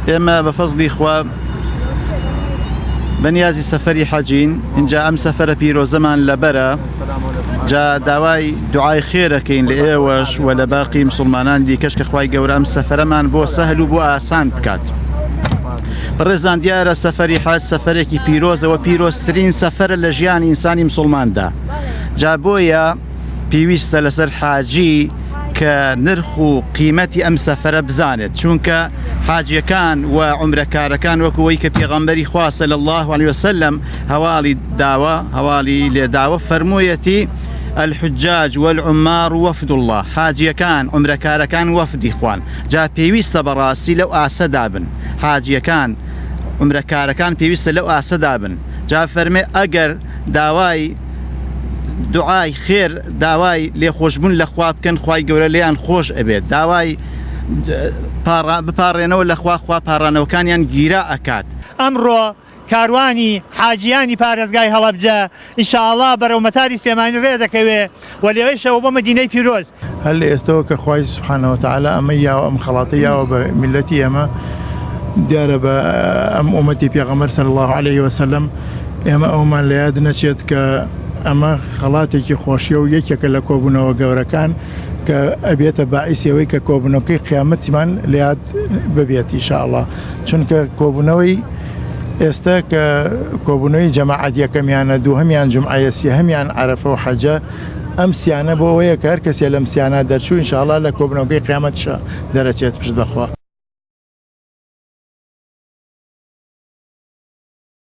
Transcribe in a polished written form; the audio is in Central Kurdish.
ئێمە بە فەزلی خوا بەنیازی سەفەری حەجین. اینجا ئەم سەفەرە پیرۆزەمان لەبەرە، جا داوای دوعای خێرەکەین لە ئێوەش و لە باقی مسلمانان دیکەش کە خوای گەورە ئەم سەفەرەمان بۆ سەهل و بۆ ئاسان بکات. بەڕێزان دیارە سەفەری حەج سەفەرێکی پیرۆزەوە، پیرۆزترین سەفەرە لە ژیانی ئینسانی مسلماندا. جا بۆیە پێویستە لەسەر حاجی کە نرخ و قیمەتی ئەم سەفەرە بزانێت، چونکە حاجیەکان و عومرەکارەکان وەکوەوەی کە پێغەمبەری خوا صلی الله علیه وسلم هەواڵی لێداوە فەرموویەتی الحجاج والعمار وفد الله، حاجیەکان عومرەکارەکان وەفدی خوان. جا پێویستە بەڕاستی لەو ئاسەدا بن، حاجیەکان عومرەکارەکان پێویستە لەو ئاسەدا بن. جا فەرمێ ئەگەر داوای دوعای خێر داوای لێخۆشبوون لە خوا بکەن، خوای گەورە لێیان خۆش ئەبێت، داوای بپارڕێنەوە لە خوا پاڕانەوەکانیان گیرا ئەکات. ئەمڕۆ کاروانی حاجیانی پارێزگای هەڵەبجە ئینشاءڵڵا بەرەو مەتاری سلێمانی ڕێ دەکەوێ و لێوەیشەوە بۆ مەدینەی پیرۆز. هەر لە ئێستەوە کە خوای سوبحانەهو وتەعالا ئەمە یاوە ئەم خەڵاتە یاوە بە میلەتی ئێمە، دیارە بە ئەم ئومەتی پێغەمبەر صلی الله علیه وسلم ئێمە ئەومان لە یاد نەچێت کە ئەمە خەڵاتێکی خۆشیە و یەکێکە لە کۆبوونەوە گەورەکان کە ئەبێتە باعیسەوەی کە کۆبوونەوەکەی قیامەتیمان لە یاد ببێت ئینشاءڵڵا. چونکە کۆبوونەوەی ئێستا کە کۆبوونەوەی جەماعەت یەکەمیانە، دووهەمیان جومعەیە، سێهەمیان عەرەفە و حەجە، ئەم سیانە بۆ ئەوەیە کە هەر کەسێ لەم سیانە دەرچوو ئینشاءڵڵا لە کۆبوونەوەکەی قیامەتیشە دەرەچێت پشت بەخوا.